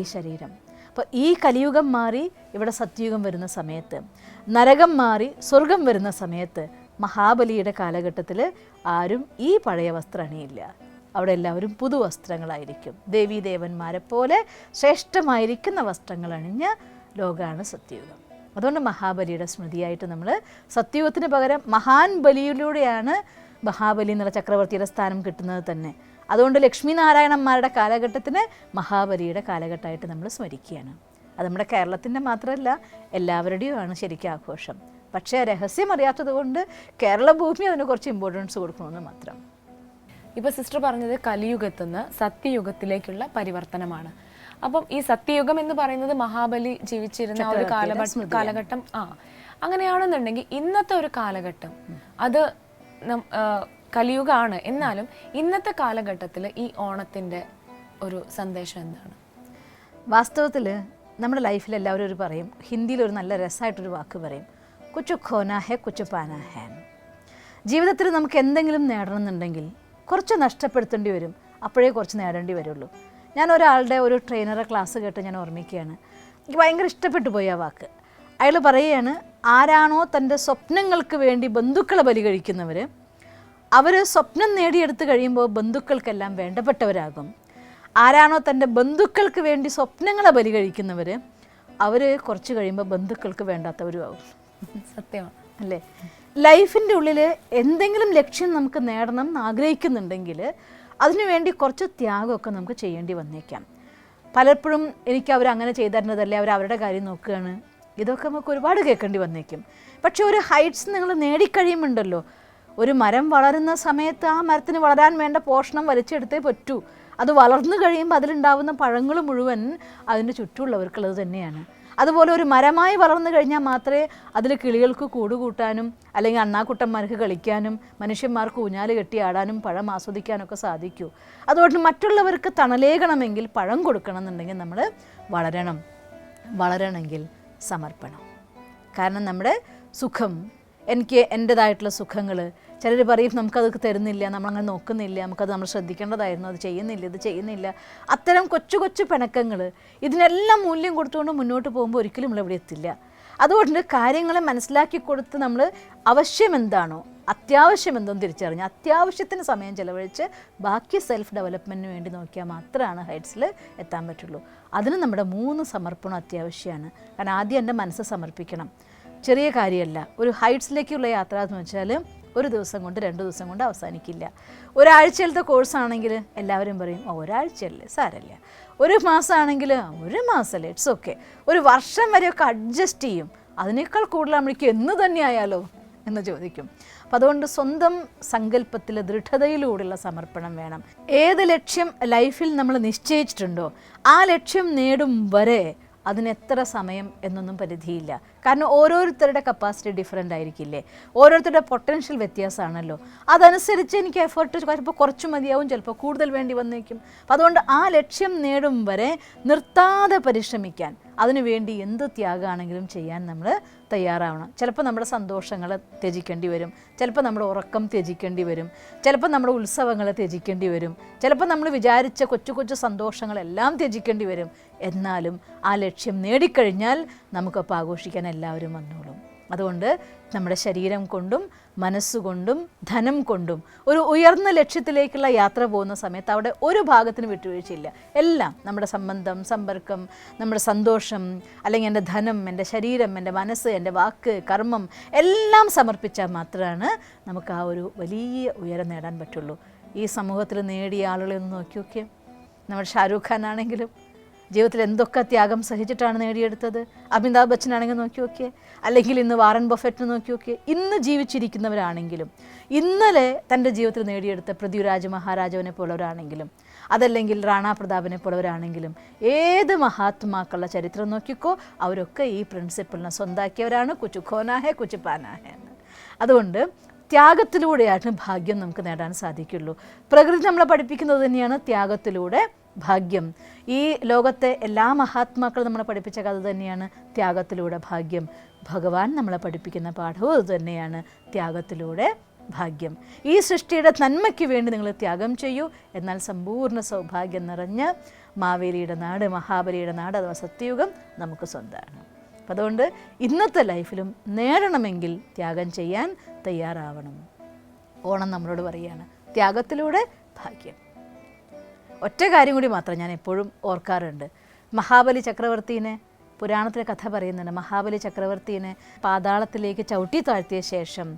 ഈ ശരീരം. അപ്പോൾ ഈ കലിയുഗം മാറി ഇവിടെ സത്യയുഗം വരുന്ന സമയത്ത്, നരകം മാറി സ്വർഗം വരുന്ന സമയത്ത്, മഹാബലിയുടെ കാലഘട്ടത്തിൽ ആരും ഈ പഴയ വസ്ത്രം അണിയില്ല. അവിടെ എല്ലാവരും പുതുവസ്ത്രങ്ങളായിരിക്കും. ദേവീദേവന്മാരെ പോലെ ശ്രേഷ്ഠമായിരിക്കുന്ന വസ്ത്രങ്ങൾ അണിഞ്ഞ ലോകമാണ് സത്യയുഗം. അതുകൊണ്ട് മഹാബലിയുടെ സ്മൃതിയായിട്ട് നമ്മൾ സത്യയുഗത്തിന് പകരം മഹാൻ ബലിയിലൂടെയാണ് മഹാബലി എന്നുള്ള ചക്രവർത്തിയുടെ സ്ഥാനം കിട്ടുന്നത് തന്നെ. അതുകൊണ്ട് ലക്ഷ്മി നാരായണന്മാരുടെ കാലഘട്ടത്തിന് മഹാബലിയുടെ കാലഘട്ടമായിട്ട് നമ്മൾ സ്മരിക്കുകയാണ്. അത് നമ്മുടെ കേരളത്തിൻ്റെ മാത്രമല്ല എല്ലാവരുടെയുമാണ് ശരിക്കും ആഘോഷം. പക്ഷേ രഹസ്യം അറിയാത്തത് കൊണ്ട് കേരള ഭൂമി അതിന് കുറച്ച് ഇമ്പോർട്ടൻസ് കൊടുക്കണമെന്ന് മാത്രം. ഇപ്പൊ സിസ്റ്റർ പറഞ്ഞത് കലിയുഗത്തുനിന്ന് സത്യയുഗത്തിലേക്കുള്ള പരിവർത്തനമാണ്. അപ്പം ഈ സത്യയുഗം എന്ന് പറയുന്നത് മഹാബലി ജീവിച്ചിരുന്ന ഒരു കാലഘട്ടം അങ്ങനെയാണെന്നുണ്ടെങ്കിൽ ഇന്നത്തെ ഒരു കാലഘട്ടം അത് കലിയുഗമാണ്. എന്നാലും ഇന്നത്തെ കാലഘട്ടത്തിൽ ഈ ഓണത്തിന്റെ ഒരു സന്ദേശം എന്താണ്? വാസ്തവത്തിൽ നമ്മുടെ ലൈഫിൽ എല്ലാവരും ഒരു പറയും, ഹിന്ദിയിൽ ഒരു നല്ല രസമായിട്ടൊരു വാക്ക് പറയും, കുച്ചു ഖോനാ ഹെ കുച്ചു പാനാ ഹെ. ജീവിതത്തിൽ നമുക്ക് എന്തെങ്കിലും നേടണമെന്നുണ്ടെങ്കിൽ കുറച്ച് നഷ്ടപ്പെടുത്തേണ്ടി വരും, അപ്പോഴേ കുറച്ച് നേടേണ്ടി വരുള്ളൂ. ഞാൻ ഒരാളുടെ ഒരു ട്രെയിനറെ ക്ലാസ് കേട്ട് ഞാൻ ഓർമ്മിക്കുകയാണ്. എനിക്ക് ഭയങ്കര ഇഷ്ടപ്പെട്ടു പോയി ആ വാക്ക്. അയാൾ പറയുകയാണ്, ആരാണോ തൻ്റെ സ്വപ്നങ്ങൾക്ക് വേണ്ടി ബന്ധുക്കളെ ബലി കഴിക്കുന്നവർ, അവർ സ്വപ്നം നേടിയെടുത്ത് കഴിയുമ്പോൾ ബന്ധുക്കൾക്കെല്ലാം വേണ്ടപ്പെട്ടവരാകും. ആരാണോ തൻ്റെ ബന്ധുക്കൾക്ക് വേണ്ടി സ്വപ്നങ്ങളെ ബലി കഴിക്കുന്നവർ, അവർ കുറച്ച് കഴിയുമ്പോൾ ബന്ധുക്കൾക്ക് വേണ്ടാത്തവരും ആകും. സത്യമാണ് അല്ലേ? ലൈഫിൻ്റെ ഉള്ളിൽ എന്തെങ്കിലും ലക്ഷ്യം നമുക്ക് നേടണം എന്ന് ആഗ്രഹിക്കുന്നുണ്ടെങ്കിൽ അതിനുവേണ്ടി കുറച്ച് ത്യാഗമൊക്കെ നമുക്ക് ചെയ്യേണ്ടി വന്നേക്കാം. പലപ്പോഴും എനിക്ക് അവരങ്ങനെ ചെയ്തിരുന്നതല്ലേ, അവരുടെ കാര്യം നോക്കുകയാണ്, ഇതൊക്കെ നമുക്ക് ഒരുപാട് കേൾക്കേണ്ടി വന്നേക്കും. പക്ഷെ ഒരു ഹൈറ്റ്സ് നിങ്ങൾ നേടിക്കഴിയുമുണ്ടല്ലോ, ഒരു മരം വളരുന്ന സമയത്ത് ആ മരത്തിന് വളരാൻ വേണ്ട പോഷണം വലിച്ചെടുത്തേ പറ്റൂ. അത് വളർന്നു കഴിയുമ്പോൾ അതിലുണ്ടാവുന്ന പഴങ്ങൾ മുഴുവൻ അതിൻ്റെ ചുറ്റുമുള്ളവർക്കുള്ളത് തന്നെയാണ്. അതുപോലെ ഒരു മരമായി വളർന്നു കഴിഞ്ഞാൽ മാത്രമേ അതിൽ കിളികൾക്ക് കൂടുകൂട്ടാനും അല്ലെങ്കിൽ അണ്ണാക്കുട്ടന്മാർക്ക് കളിക്കാനും മനുഷ്യന്മാർക്ക് ഊഞ്ഞാല് കെട്ടി ആടാനും പഴം ആസ്വദിക്കാനൊക്കെ സാധിക്കൂ. അതുകൊണ്ട് മറ്റുള്ളവർക്ക് തണലേകണമെങ്കിൽ പഴം കൊടുക്കണം എന്നുണ്ടെങ്കിൽ നമ്മൾ വളരണമെങ്കിൽ സമർപ്പണം. കാരണം നമ്മുടെ സുഖം, എനിക്ക് എൻ്റേതായിട്ടുള്ള സുഖങ്ങൾ, ചിലർ പറയും നമുക്കതൊക്കെ തരുന്നില്ല, നമ്മളങ്ങനെ നോക്കുന്നില്ല, നമുക്കത് നമ്മൾ ശ്രദ്ധിക്കേണ്ടതായിരുന്നു, അത് ചെയ്യുന്നില്ല, ഇത് ചെയ്യുന്നില്ല. അത്തരം കൊച്ചു കൊച്ചു പിണക്കങ്ങൾ, ഇതിനെല്ലാം മൂല്യം കൊടുത്തുകൊണ്ട് മുന്നോട്ട് പോകുമ്പോൾ ഒരിക്കലും നമ്മളിവിടെ എത്തില്ല. അതുകൊണ്ട് കാര്യങ്ങളെ മനസ്സിലാക്കി കൊടുത്ത് നമ്മൾ അവശ്യം എന്താണോ അത്യാവശ്യം എന്തോന്ന് തിരിച്ചറിഞ്ഞ് അത്യാവശ്യത്തിന് സമയം ചിലവഴിച്ച് ബാക്കി സെൽഫ് ഡെവലപ്മെൻറ്റിന് വേണ്ടി നോക്കിയാൽ മാത്രമാണ് ഹൈറ്റ്സിൽ എത്താൻ പറ്റുള്ളൂ. അതിന് നമ്മുടെ 3 സമർപ്പണം അത്യാവശ്യമാണ്. കാരണം ആദ്യം എൻ്റെ മനസ്സ് സമർപ്പിക്കണം. ചെറിയ കാര്യമല്ല. ഒരു ഹൈറ്റ്സിലേക്കുള്ള യാത്ര എന്ന് വെച്ചാൽ ഒരു ദിവസം കൊണ്ട് 2 ദിവസം കൊണ്ട് അവസാനിക്കില്ല. ഒരാഴ്ചയിലത്തെ കോഴ്സാണെങ്കിൽ എല്ലാവരും പറയും ഒരാഴ്ചയല്ലേ സാരല്ല, ഒരു മാസമാണെങ്കിൽ 1 മാസമല്ലേ ഇറ്റ്സ് ഓക്കെ, ഒരു വർഷം വരെയൊക്കെ അഡ്ജസ്റ്റ് ചെയ്യും, അതിനേക്കാൾ കൂടുതൽ നമ്മൾക്ക് എന്ന് തന്നെ ആയാലോ എന്ന് ചോദിക്കും. അപ്പം അതുകൊണ്ട് സ്വന്തം സങ്കല്പത്തിൽ ദൃഢതയിലൂടെയുള്ള സമർപ്പണം വേണം. ഏത് ലക്ഷ്യം ലൈഫിൽ നമ്മൾ നിശ്ചയിച്ചിട്ടുണ്ടോ ആ ലക്ഷ്യം നേടും വരെ അതിനെത്ര സമയം എന്നൊന്നും പരിധിയില്ല. കാരണം ഓരോരുത്തരുടെ കപ്പാസിറ്റി ഡിഫറെൻ്റ് ആയിരിക്കില്ലേ, ഓരോരുത്തരുടെ പൊട്ടൻഷ്യൽ വ്യത്യാസമാണല്ലോ. അതനുസരിച്ച് എനിക്ക് എഫേർട്ട് ചിലപ്പോൾ കുറച്ച് മതിയാവും, ചിലപ്പോൾ കൂടുതൽ വേണ്ടി വന്നേക്കും. അപ്പം അതുകൊണ്ട് ആ ലക്ഷ്യം നേടും വരെ നിർത്താതെ പരിശ്രമിക്കാൻ, അതിനുവേണ്ടി എന്ത് ത്യാഗമാണെങ്കിലും ചെയ്യാൻ നമ്മൾ തയ്യാറാവണം. ചിലപ്പോൾ നമ്മുടെ സന്തോഷങ്ങൾ ത്യജിക്കേണ്ടി വരും, ചിലപ്പോൾ നമ്മുടെ ഉറക്കം ത്യജിക്കേണ്ടി വരും, ചിലപ്പോൾ നമ്മുടെ ഉത്സവങ്ങൾ ത്യജിക്കേണ്ടി വരും, ചിലപ്പോൾ നമ്മൾ വിചാരിച്ച കൊച്ചു കൊച്ചു സന്തോഷങ്ങളെല്ലാം ത്യജിക്കേണ്ടി വരും. എന്നാലും ആ ലക്ഷ്യം നേടിക്കഴിഞ്ഞാൽ നമുക്കപ്പോൾ ആഘോഷിക്കാൻ എല്ലാവരും വന്നോളും. അതുകൊണ്ട് നമ്മുടെ ശരീരം കൊണ്ടും മനസ്സുകൊണ്ടും ധനം കൊണ്ടും ഒരു ഉയർന്ന ലക്ഷ്യത്തിലേക്കുള്ള യാത്ര പോകുന്ന സമയത്ത് അവിടെ ഒരു ഭാഗത്തിന് വിട്ടുവീഴ്ചയില്ല. എല്ലാം നമ്മുടെ സംബന്ധം, സമ്പർക്കം, നമ്മുടെ സന്തോഷം, അല്ലെങ്കിൽ എൻ്റെ ധനം, എൻ്റെ ശരീരം, എൻ്റെ മനസ്സ്, എൻ്റെ വാക്ക്, കർമ്മം എല്ലാം സമർപ്പിച്ചാൽ മാത്രമാണ് നമുക്ക് ആ ഒരു വലിയ ഉയരം നേടാൻ പറ്റുള്ളൂ. ഈ സമൂഹത്തിൽ നേടിയ ആളുകളെ ഒന്ന് നോക്കി നോക്കിയേ. നമ്മുടെ ഷാരൂഖ് ഖാൻ ആണെങ്കിലും ജീവിതത്തിൽ എന്തൊക്കെ ത്യാഗം സഹിച്ചിട്ടാണ് നേടിയെടുത്തത്. അമിതാഭ് ബച്ചൻ ആണെങ്കിൽ നോക്കി നോക്കിയേ, അല്ലെങ്കിൽ ഇന്ന് വാറൻ ബഫറ്റ് നോക്കി നോക്കിയേ. ഇന്ന് ജീവിച്ചിരിക്കുന്നവരാണെങ്കിലും ഇന്നലെ തൻ്റെ ജീവിതത്തിൽ നേടിയെടുത്ത പൃഥ്വിരാജ് മഹാരാജാവിനെ പോലവരാണെങ്കിലും അതല്ലെങ്കിൽ റാണാ പ്രതാപിനെ പോലവരാണെങ്കിലും ഏത് മഹാത്മാക്കളുടെ ചരിത്രം നോക്കിക്കോ, അവരൊക്കെ ഈ പ്രിൻസിപ്പിളിനെ സ്വന്താക്കിയവരാണ്. കുച്ചു ഖോനാഹെ കുച്ചു പാനാഹെ എന്ന്. അതുകൊണ്ട് ത്യാഗത്തിലൂടെയാണ് ഭാഗ്യം നമുക്ക് നേടാൻ സാധിക്കുള്ളൂ. പ്രകൃതി നമ്മളെ പഠിപ്പിക്കുന്നത് തന്നെയാണ് ത്യാഗത്തിലൂടെ ഭാഗ്യം. ഈ ലോകത്തെ എല്ലാ മഹാത്മാക്കളും നമ്മളെ പഠിപ്പിച്ച കഥ തന്നെയാണ് ത്യാഗത്തിലൂടെ ഭാഗ്യം. ഭഗവാൻ നമ്മളെ പഠിപ്പിക്കുന്ന പാഠവും അത് തന്നെയാണ്, ത്യാഗത്തിലൂടെ ഭാഗ്യം. ഈ സൃഷ്ടിയുടെ നന്മയ്ക്ക് വേണ്ടി നിങ്ങൾ ത്യാഗം ചെയ്യൂ, എന്നാൽ സമ്പൂർണ്ണ സൗഭാഗ്യം നിറഞ്ഞ മാവേലിയുടെ നാട്, മഹാബലിയുടെ നാട് അഥവാ സത്യയുഗം നമുക്ക് സ്വന്തമാണ്. അപ്പം അതുകൊണ്ട് ഇന്നത്തെ ലൈഫിലും നേടണമെങ്കിൽ ത്യാഗം ചെയ്യാൻ തയ്യാറാവണം. ഓണം നമ്മളോട് പറയുകയാണ് ത്യാഗത്തിലൂടെ ഭാഗ്യം. ഒറ്റ കാര്യം കൂടി മാത്രം ഞാൻ എപ്പോഴും ഓർക്കാറുണ്ട്. മഹാബലി ചക്രവർത്തിനെ പുരാണത്തിലെ കഥ പറയുന്നുണ്ട്. മഹാബലി ചക്രവർത്തിനെ പാതാളത്തിലേക്ക് ചവിട്ടി താഴ്ത്തിയ ശേഷം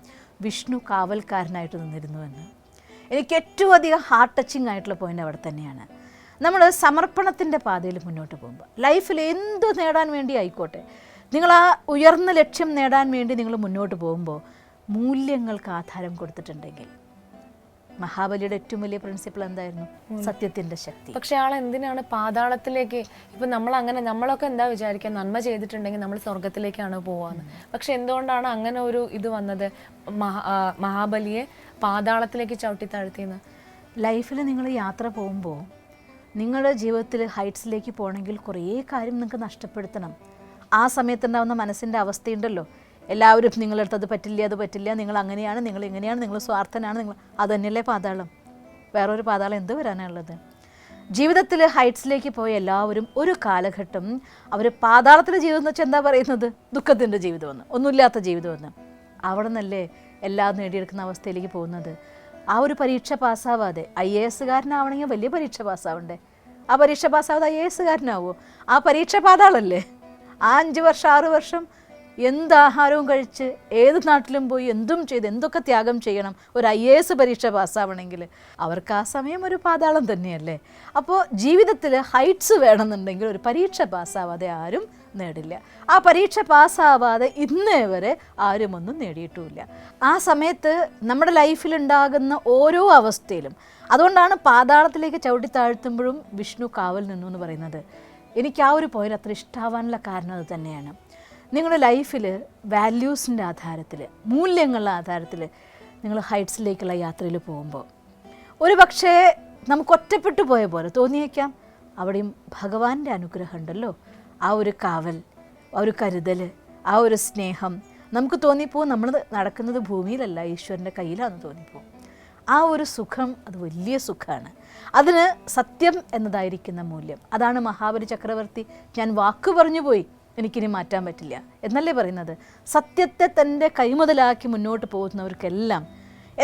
വിഷ്ണു കാവൽക്കാരനായിട്ട് നിന്നിരുന്നുവെന്ന്. എനിക്ക് ഏറ്റവും അധികം ഹാർട്ട് ടച്ചിങ് ആയിട്ടുള്ള പോയിന്റ് അവിടെ തന്നെയാണ്. നമ്മൾ സമർപ്പണത്തിൻ്റെ പാതയിൽ മുന്നോട്ട് പോകുമ്പോൾ ലൈഫിൽ എന്തു നേടാൻ വേണ്ടി ആയിക്കോട്ടെ, നിങ്ങൾ ആ ഉയർന്ന ലക്ഷ്യം നേടാൻ വേണ്ടി നിങ്ങൾ മുന്നോട്ട് പോകുമ്പോൾ മൂല്യങ്ങൾക്ക് ആധാരം കൊടുത്തിട്ടുണ്ടെങ്കിൽ, മഹാബലിയുടെ ഏറ്റവും വലിയ പ്രിൻസിപ്പിൾ എന്തായിരുന്നു? സത്യത്തിൻ്റെ ശക്തി. പക്ഷെ ആൾ എന്തിനാണ് പാതാളത്തിലേക്ക്? ഇപ്പം നമ്മളൊക്കെ എന്താ വിചാരിക്കുക, നന്മ ചെയ്തിട്ടുണ്ടെങ്കിൽ നമ്മൾ സ്വർഗത്തിലേക്കാണ് പോവാന്ന്. പക്ഷെ എന്തുകൊണ്ടാണ് അങ്ങനെ ഒരു ഇത് വന്നത്? മഹാബലിയെ പാതാളത്തിലേക്ക് ചവിട്ടി താഴ്ത്തിയെന്ന്. ലൈഫിൽ നിങ്ങൾ യാത്ര പോകുമ്പോൾ നിങ്ങളുടെ ജീവിതത്തിൽ ഹൈറ്റ്സിലേക്ക് പോകണമെങ്കിൽ കുറേ കാര്യം നിങ്ങൾക്ക് നഷ്ടപ്പെടുത്തണം. ആ സമയത്തുണ്ടാകുന്ന മനസ്സിൻ്റെ അവസ്ഥയുണ്ടല്ലോ, എല്ലാവരും നിങ്ങളടുത്ത് അത് പറ്റില്ല, നിങ്ങൾ അങ്ങനെയാണ്, നിങ്ങൾ ഇങ്ങനെയാണ്, നിങ്ങൾ സ്വാർത്ഥനാണ്, നിങ്ങൾ അത് തന്നെയല്ലേ പാതാളം. വേറൊരു പാതാളം എന്ത് വരാനുള്ളത്? ജീവിതത്തിൽ ഹൈറ്റ്സിലേക്ക് പോയ എല്ലാവരും ഒരു കാലഘട്ടം അവർ പാതാളത്തിലെ ജീവിതം എന്ന് വെച്ചാൽ എന്താ പറയുന്നത്? ദുഃഖത്തിൻ്റെ ജീവിതമെന്ന്, ഒന്നുമില്ലാത്ത ജീവിതമെന്ന്. അവിടെ നിന്നല്ലേ എല്ലാം നേടിയെടുക്കുന്ന അവസ്ഥയിലേക്ക് പോകുന്നത്. ആ ഒരു പരീക്ഷ പാസ്സാവാതെ IAS കാരനാവണമെങ്കിൽ വലിയ പരീക്ഷ പാസ്സാവണ്ടേ? ആ പരീക്ഷ പാസ്സാവാതെ IAS കാരനാവോ? ആ പരീക്ഷ പാതാളല്ലേ? ആ 5 വർഷം 6 വർഷം എന്ത് ആഹാരവും കഴിച്ച് ഏത് നാട്ടിലും പോയി എന്തും ചെയ്ത് എന്തൊക്കെ ത്യാഗം ചെയ്യണം ഒരു IAS പരീക്ഷ പാസ്സാവണമെങ്കിൽ? അവർക്ക് ആ സമയം ഒരു പാതാളം തന്നെയല്ലേ. അപ്പോൾ ജീവിതത്തിൽ ഹൈറ്റ്സ് വേണമെന്നുണ്ടെങ്കിൽ ഒരു പരീക്ഷ പാസ്സാവാതെ ആരും നേടില്ല. ആ പരീക്ഷ പാസ്സാവാതെ ഇന്നേ വരെ ആരും ഒന്നും നേടിയിട്ടുമില്ല. ആ സമയത്ത് നമ്മുടെ ലൈഫിലുണ്ടാകുന്ന ഓരോ അവസ്ഥയിലും, അതുകൊണ്ടാണ് പാതാളത്തിലേക്ക് ചവിട്ടി താഴ്ത്തുമ്പോഴും വിഷ്ണു കാവൽ നിന്നു എന്ന് പറയുന്നത്. എനിക്ക് ആ ഒരു പോയിന്റ് അത്ര ഇഷ്ടമാവാനുള്ള കാരണം അത് തന്നെയാണ്. നിങ്ങളുടെ ലൈഫിൽ വാല്യൂസിൻ്റെ ആധാരത്തിൽ, മൂല്യങ്ങളുടെ ആധാരത്തിൽ നിങ്ങൾ ഹൈറ്റ്സിലേക്കുള്ള യാത്രയിൽ പോകുമ്പോൾ ഒരു പക്ഷേ നമുക്ക് ഒറ്റപ്പെട്ടു പോയ പോലെ തോന്നിയേക്കാം. അവിടെയും ഭഗവാന്റെ അനുഗ്രഹം ഉണ്ടല്ലോ. ആ ഒരു കാവൽ, ആ ഒരു കരുതൽ, ആ ഒരു സ്നേഹം നമുക്ക് തോന്നിപ്പോവും. നമ്മൾ നടക്കുന്നത് ഭൂമിയിലല്ല, ഈശ്വരൻ്റെ കയ്യിലാണെന്ന് തോന്നിപ്പോവും. ആ ഒരു സുഖം അത് വലിയ സുഖമാണ്. അതിന് സത്യം എന്നതായിരിക്കുന്ന മൂല്യം. അതാണ് മഹാബലി ചക്രവർത്തി ഞാൻ വാക്ക് പറഞ്ഞു പോയി, എനിക്കിനി മാറ്റാൻ പറ്റില്ല എന്നല്ലേ പറയുന്നത്. സത്യത്തെ തൻ്റെ കൈമുതലാക്കി മുന്നോട്ട് പോകുന്നവർക്കെല്ലാം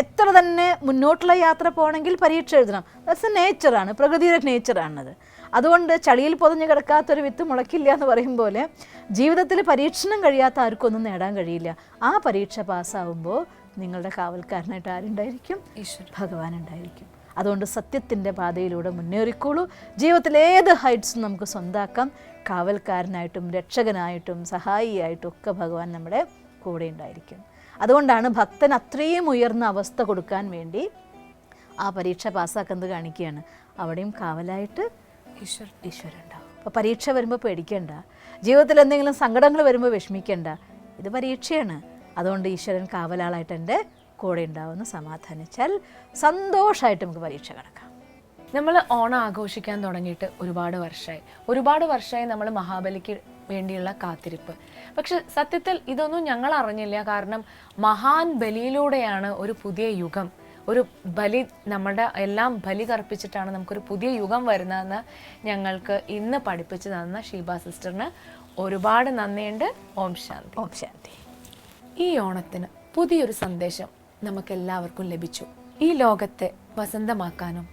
എത്ര തന്നെ മുന്നോട്ടുള്ള യാത്ര പോകണമെങ്കിൽ പരീക്ഷ എഴുതണം. ദാറ്റ്സ് എ നേച്ചറാണ്, പ്രകൃതിയുടെ നേച്ചറാണത്. അതുകൊണ്ട് ചളിയിൽ പൊതഞ്ഞ് കിടക്കാത്തൊരു വിത്ത് മുളയ്ക്കില്ല എന്ന് പറയും പോലെ ജീവിതത്തിൽ പരീക്ഷണം കഴിയാത്ത ആർക്കൊന്നും നേടാൻ കഴിയില്ല. ആ പരീക്ഷ പാസ്സാവുമ്പോൾ നിങ്ങളുടെ കാവൽക്കാരനായിട്ട് ആരുണ്ടായിരിക്കും? ഭഗവാൻ ഉണ്ടായിരിക്കും. അതുകൊണ്ട് സത്യത്തിൻ്റെ പാതയിലൂടെ മുന്നേറിക്കോളൂ. ജീവിതത്തിൽ ഏത് ഹൈറ്റ്സും നമുക്ക് സ്വന്താക്കാം. കാവൽക്കാരനായിട്ടും രക്ഷകനായിട്ടും സഹായിയായിട്ടും ഒക്കെ ഭഗവാൻ നമ്മുടെ കൂടെ ഉണ്ടായിരിക്കും. അതുകൊണ്ടാണ് ഭക്തൻ അത്രയും ഉയർന്ന അവസ്ഥ കൊടുക്കാൻ വേണ്ടി ആ പരീക്ഷ പാസ്സാക്കുന്നത് കാണിക്കുകയാണ്. അവിടെയും കാവലായിട്ട് ഈശ്വരൻ ഉണ്ടാവും. അപ്പോൾ പരീക്ഷ വരുമ്പോൾ പേടിക്കേണ്ട, ജീവിതത്തിൽ എന്തെങ്കിലും സങ്കടങ്ങൾ വരുമ്പോൾ വിഷമിക്കേണ്ട. ഇത് പരീക്ഷയാണ്. അതുകൊണ്ട് ഈശ്വരൻ കാവലാളായിട്ട് എൻ്റെ കൂടെ ഉണ്ടാവുമെന്ന് സമാധാനിച്ചാൽ സന്തോഷമായിട്ട് നമുക്ക് പരീക്ഷ കിടക്കാം. നമ്മൾ ഓണം ആഘോഷിക്കാൻ തുടങ്ങിയിട്ട് ഒരുപാട് വർഷമായി നമ്മൾ മഹാബലിക്ക് വേണ്ടിയുള്ള കാത്തിരിപ്പ്. പക്ഷെ സത്യത്തിൽ ഇതൊന്നും ഞങ്ങൾ അറിഞ്ഞില്ല. കാരണം മഹാൻ ബലിയിലൂടെയാണ് ഒരു പുതിയ യുഗം, ഒരു ബലി, നമ്മുടെ എല്ലാം ബലി കർപ്പിച്ചിട്ടാണ് നമുക്കൊരു പുതിയ യുഗം വരുന്നതെന്ന് ഞങ്ങൾക്ക് ഇന്ന് പഠിപ്പിച്ചു തന്ന ഷീബ സിസ്റ്ററിന് ഒരുപാട് നന്ദിയുണ്ട്. ഓം ശാന്തി. ഓം ശാന്തി. ഈ ഓണത്തിന് പുതിയൊരു സന്ദേശം നമുക്കെല്ലാവർക്കും ലഭിച്ചു. ഈ ലോകത്തെ വസന്തമാക്കാനും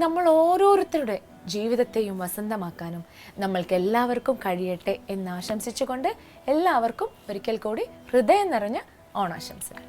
നമ്മൾ ഓരോരുത്തരുടെ ജീവിതത്തെയും വസന്തമാക്കാനും നമ്മൾക്ക് എല്ലാവർക്കും കഴിയട്ടെ എന്ന് ആശംസിച്ചുകൊണ്ട് എല്ലാവർക്കും ഒരിക്കൽ കൂടി ഹൃദയം നിറഞ്ഞ ഓണാശംസകൾ.